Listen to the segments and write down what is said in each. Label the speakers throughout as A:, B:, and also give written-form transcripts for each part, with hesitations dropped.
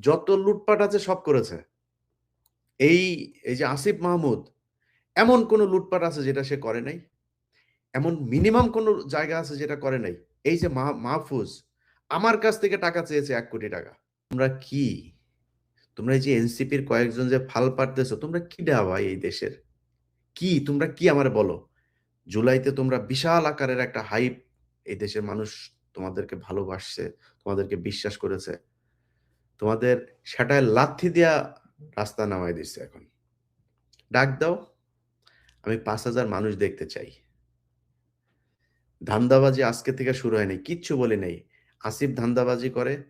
A: যত লুটপাট আছে সব করেছে। এই এই যে আসিফ মাহমুদ, এমন কোন লুটপাট আছে যেটা সে করে নাই? এমন মিনিমাম কোন জায়গা আছে যেটা করে নাই? এই যে মাহফুজ আমার কাছ থেকে টাকা চেয়েছে ১ কোটি টাকা। তোমরা কি? তোমরা এই যে এনসিপির কয়েকজন যে ফাল পাড়তেছো, তোমরা কি ভাই এই দেশের? কি তোমরা কি আমারে বলো? জুলাইতে তোমরা বিশাল আকারের একটা হাইপ, এই দেশের মানুষ তোমাদেরকে ভালোবাসছে, তোমাদেরকে বিশ্বাস করেছে। তোমাদের সেটায় লাথি দিয়া রাস্তা নামায় দিচ্ছে এখন। ডাক দাও, আমি ৫,০০০ মানুষ দেখতে চাই। ধান্দাবাজি আজকে থেকে শুরু হয়নি। কিচ্ছু বলি নাই। আসিফ ধান্দাবাজি করে,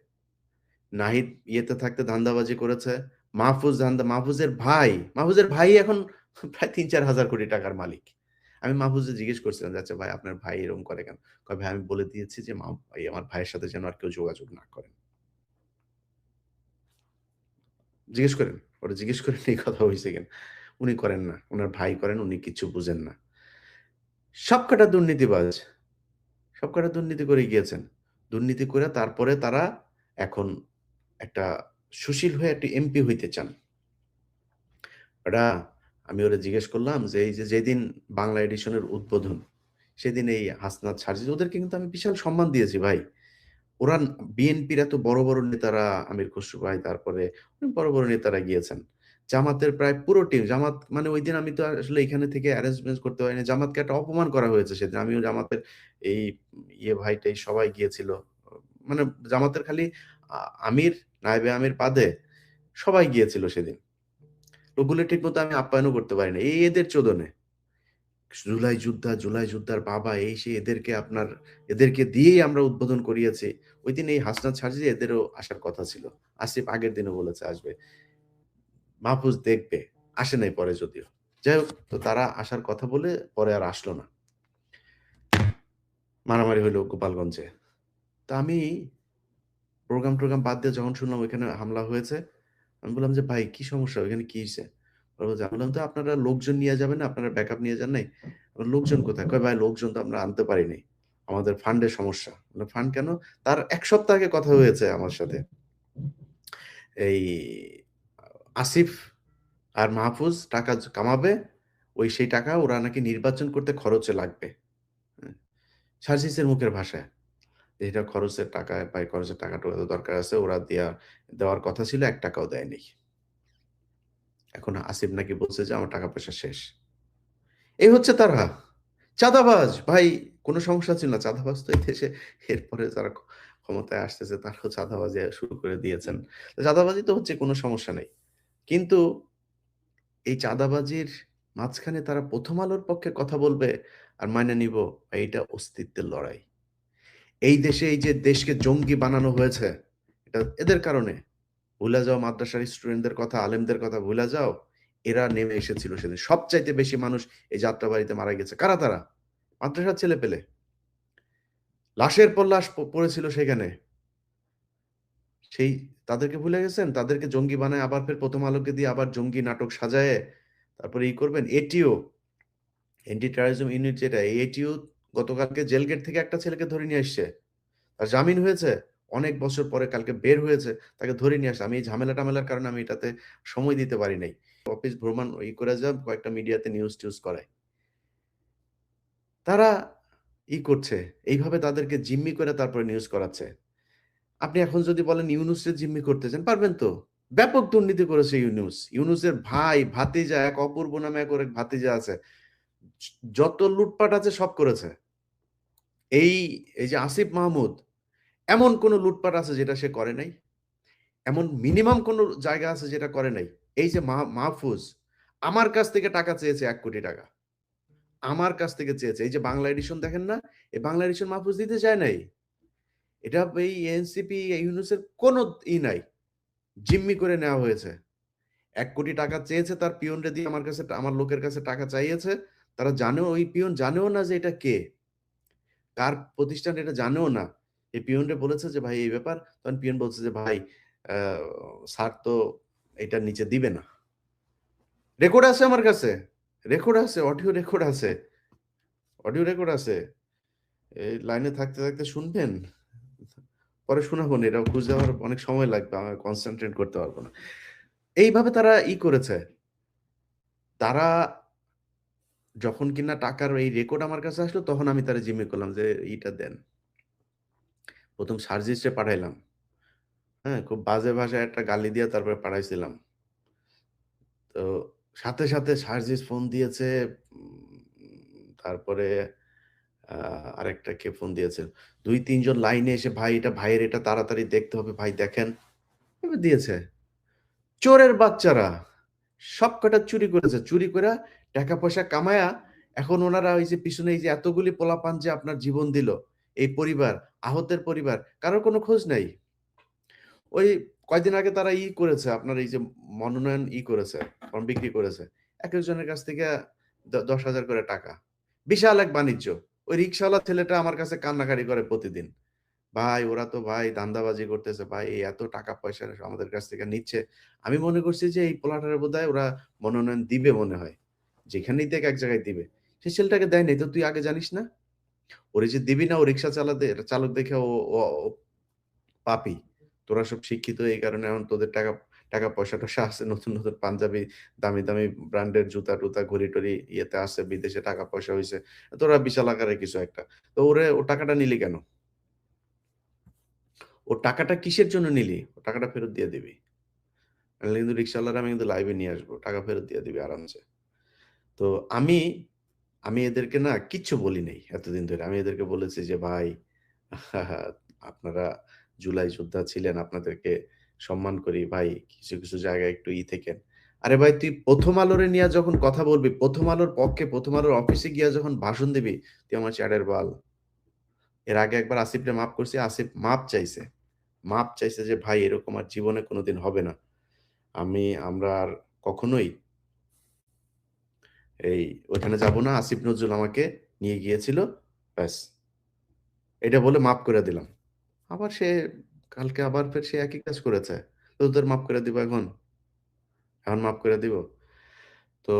A: নাহিদ ইয়েতে থাকতে ধান্দাবাজি করেছে, মাহফুজের ভাই এখন প্রায় ৩-৪ হাজার কোটি টাকার মালিক। আমি মাহফুজকে জিজ্ঞেস করছিলাম যে, "আচ্ছা ভাই আপনার ভাই এরকম করে কেন?" কয়, "ভাই আমি বলে দিয়েছি যে এই আমার ভাইয়ের সাথে যেন আর কেউ যোগাযোগ না করেন।" জিজ্ঞেস করেন। ওরে জিজ্ঞেস করেন এই কথা হইছে কেন? উনি করেন না। উনার ভাই করেন, উনি কিচ্ছু বুঝেন না। সবকটা দুর্নীতিবাজ। সবকটা দুর্নীতি করে গিয়েছেন। দুর্নীতি করে তারপরে তারা এখন একটা সুশীল হয়ে একটি এমপি হইতে চান। ওরা আমি ওরে জিজ্ঞেস করলাম যে, এই যে যেদিন বাংলা এডিশনের উদ্বোধন, সেদিন এই হাসনাত, সার্জিস ওদেরকে কিন্তু আমি বিশাল সম্মান দিয়েছি ভাই। ওরা বিএনপির এত বড়, বড় নেতারা আমির খসরু ভাই, তারপরে অনেক বড়, বড় নেতারা গিয়েছেন। জামাতের প্রায় পুরো টিম, জামাত মানে ঐদিন আমি তো আসলে এখানে থেকে অ্যারেঞ্জমেন্টস করতে পারিনি। জামাতকে একটা অপমান করা হয়েছে সেদিন। আমিও জামাতের এই ভাই-টাই সবাই গিয়েছিল। মানে জামাতের খালি আ আমির, নায়েবে আমির বাদে সবাই গিয়েছিল সেদিন। ওগুলো ঠিকমতো আমি আপ্যায়নও করতে পারি নাই। এদের চোদনে। জুলাই যোদ্ধার বাবা এই সেই এদেরকে দিয়েই আমরা উদ্বোধন করিয়েছি। ঐদিন এই হাসনাত সার্জিস এদেরও আসার কথা ছিল। আসিফ আগের দিনও বলেছে আসবে। মাহফুজ দেখবে। আসে নাই পরে যদিও। যাই হোক, তো তারা আসার কথা বলে পরে আর আসলো না। মারামারি হইল গোপালগঞ্জে। তো আমি প্রোগ্রাম-টোগ্রাম বাদ দিয়ে যখন শুনলাম ওইখানে হামলা হয়েছে, আমি বললাম যে, "ভাই কি সমস্যা? ওইখানে কি হইছে?" ওরা বলছে, আমি বললাম, "তো আপনারা লোকজন নিয়ে যাবেন না? আপনারা ব্যাকআপ নিয়ে যান নাই?" "লোকজন কোথায়?" কয়, "ভাই লোকজন তো আমরা আনতে পারি নাই। আমাদের ফান্ডের সমস্যা।" বললাম, "ফান্ড কেন?" তার ১ সপ্তাহ আগে কথা হয়েছে আমার সাথে। এই আসিফ আর মাহফুজ টাকা কামাবে, সেই টাকা ওরা নাকি নির্বাচন করতে খরচে লাগবে। হ্যাঁ? সার্জিসের মুখের ভাষায়। এটা খরচের টাকা, ভাই খরচের টাকা-টুকা তো দরকার আছে। ওরা দেওয়ার কথা ছিল, ৳১ ও দেয়নি। এখন আসিফ নাকি বলছে যে, "আমার টাকা-পয়সা শেষ।" এই হচ্ছে তারা। চাঁদাবাজ ভাই, কোন সমস্যা ছিল না। চাঁদাবাজ তো এই দেশে এরপরে যারা ক্ষমতায় আসতেছে তারাও চাঁদাবাজি শুরু করে দিয়েছেন। তো চাঁদাবাজি তো হচ্ছে, কোন সমস্যা নেই। কিন্তু এই চাঁদাবাজির মাঝখানে তারা ১ম আলোর পক্ষে কথা বলবে আর মাইনে নিব, এইটা অস্তিত্বের লড়াই। এই দেশে এই যে দেশকে জঙ্গি বানানো হয়েছে, এটা এদের কারণে। ভুলে যাও মাদ্রাসার স্টুডেন্টদের কথা, আলেমদের কথা ভুলে যাও। এরা নেমে এসেছিল সেদিন। সবচাইতে বেশি মানুষ এই যাত্রাবাড়িতে মারা গেছে। কারা তারা? মাদ্রাসার ছেলেপেলে। লাশের পর লাশ পড়েছিল সেখানে। সেই তাদেরকে ভুলে গেছেন? তাদেরকে জঙ্গি বানায় আবার ফের ১ম আলোকে দিয়ে আবার জঙ্গি নাটক সাজায়ে তারপরে করবেন। এটিও, এন্টি টেররিজম ইউনিট যেটা, এই এটিও গতকালকে জেল গেট থেকে একটা ছেলেকে ধরে নিয়ে আসছে। তার জামিন হয়েছে। অনেক বছর পরে কালকে বের হয়েছে। তাকে ধরে নিয়ে আসছে। আমি এই ঝামেলা-টামেলার কারণে আমি এটাতে সময় দিতে পারি নাই। অফিস ভ্রমণ করে যা কয়েকটা মিডিয়াতে নিউজ-টিউজ করায়। তারা করছে। এইভাবে তাদেরকে জিম্মি করে তারপরে নিউজ করাচ্ছে। আপনি এখন যদি বলেন ইউনূসকে জিম্মি করতে চান, পারবেন তো? ব্যাপক দুর্নীতি করেছে ইউনূস। ইউনূসের ভাই, ভাতিজা, এক অপূর্ব নামে এক ভাতিজা আছে। যত লুটপাট আছে সব করেছে। এই এই যে আসিফ মাহমুদ, এমন কোন লুটপাট আছে যেটা সে করে নাই? এমন মিনিমাম কোন জায়গা আছে যেটা করে নাই? এই যে মাহফুজ আমার কাছ থেকে টাকা চেয়েছে ১ কোটি টাকা। আমার কাছ থেকে চেয়েছে। এই যে বাংলা এডিশন দেখেন না? এই বাংলা এডিশন মাহফুজ দিতে চায় নাই। এটা এই এনসিপি, ইউনূসের কোন নাই। জিম্মি করে নেওয়া হয়েছে। ১ কোটি টাকা চেয়েছে, তার পিয়নরে দিয়ে আমার লোকের কাছে টাকা চাইয়েছে। তারা জানেও, ওই পিয়ন জানেও না যে এটা কে? কার প্রতিষ্ঠান এটা জানেও না। এই পিয়নরে বলেছে যে, "ভাই এই ব্যাপার।" তখন পিয়ন বলছে যে, "ভাই আ স্যার তো এটার নিচে দিবে না।" রেকর্ড আছে আমার কাছে। রেকর্ড আছে, অডিও রেকর্ড আছে। অডিও রেকর্ড আছে। এই লাইনে থাকতে শুনবেন? পরে শোনাবো না, এটাও খুঁজতে আমার অনেক সময় লাগবে। আমি কনসেনট্রেট করতে পারব না। এইভাবে তারা করেছে। তারা যখন কিনা টাকার এই রেকর্ড আমার কাছে আসলো, তখন আমি তারে জিম্মি করলাম যে, "এইটা দেন।" ১ম সার্জিসে পাঠাইলাম। হ্যাঁ? খুব বাজে ভাষায় একটা গালি দিয়ে তারপরে পাঠাইছিলাম। তো সাথে সার্জিস ফোন দিয়েছে। তারপরে আ আরেকটা কে ফোন দিয়েছে। ২-৩ জন লাইনে এসে, "ভাই এটা ভাইয়ের, এটা তাড়াতাড়ি দেখতে হবে, ভাই দেখেন।" এভাবে দিয়েছে। চোরের বাচ্চারা! সবকটা চুরি করেছে। চুরি কইরা টাকা-পয়সা কামায়া এখন ওনারা ওই যে পিছনে এই যে এতগুলি পোলাপান যে আপনার জীবন দিল, এই পরিবার, আহতের পরিবার, কারোর কোনো খোঁজ নাই। ওই কয়দিন আগে তারা করেছে, আপনার এই যে মনোনয়ন করেছে, ফর্ম বিক্রি করেছে। একেকজনের কাছ থেকে ১০,০০০ করে টাকা। বিশাল এক বাণিজ্য। ওই রিক্শাওয়ালা ছেলেটা আমার কাছে কান্নাকাটি করে প্রতিদিন। ভাই ওরা তো ভাই ধান্দাবাজি করতেছে ভাই, এই এত টাকা পয়সা আমাদের কাছ থেকে নিচ্ছে। আমি মনে করছি যে এই পোলাটারে বোধহয় ওরা মনোনয়ন দিবে মনে হয়। যেখানেই দেখ এক জায়গায় দিবে। সে ছেলেটাকে দেয় নাই তো তুই আগে জানিস না? ওরে যে দিবি না, ও রিক্সা চালক দেখে ও ও ও পাপী। তোরা সব শিক্ষিত এই কারণে এখন তোদের টাকা পয়সা-টয়সা আছে, নতুন পাঞ্জাবি, দামি ব্র্যান্ডের জুতা-টুতা, ঘড়ি-টড়ি ইয়েতে আছে, বিদেশে টাকা পয়সা হইছে। তোরা বিশাল আকারের কিছু একটা। তো ও টাকাটা নিলি কেন? ও টাকাটা কিসের জন্য নিলি? ও টাকাটা ফেরত দিয়ে দিবি। নাহলে কিন্তু রিক্শাওয়ালারে আমি কিন্তু লাইভে নিয়ে আসবো। টাকা ফেরত দিয়ে দিবি আরামসে। তো আমি আমি এদেরকে না কিচ্ছু বলি নাই এতদিন ধরে। আমি এদেরকে বলেছি যে, "ভাই আপনারা জুলাই যোদ্ধা ছিলেন। আপনাদেরকে সম্মান করি ভাই। কিছু জায়গায় একটু থেকেন।" আরে ভাই তুই 'প্রথম আলোরে' নিয়া যখন কথা বলবি, 'প্রথম আলোর' পক্ষে 'প্রথম আলোর' অফিসে গিয়া যখন ভাষণ দিবি, তুই আমার চ্যাটের বাল। এর আগে একবার আসিফরে মাফ করছি। আসিফ মাপ চাইছে। মাপ চাইছে যে, "ভাই এরকম আর জীবনে কোনদিন হবে না। আমরা আর কখনোই ওইখানে যাব না। আসিফ নজরুল আমাকে নিয়ে গিয়েছিল। ব্যাস। এটা বলে মাফ করে দিলাম।" আবার কালকে আবার ফের সে একই কাজ করেছে। তো তোদের মাফ করে দিব এখন? এখন মাফ করে দিব? তো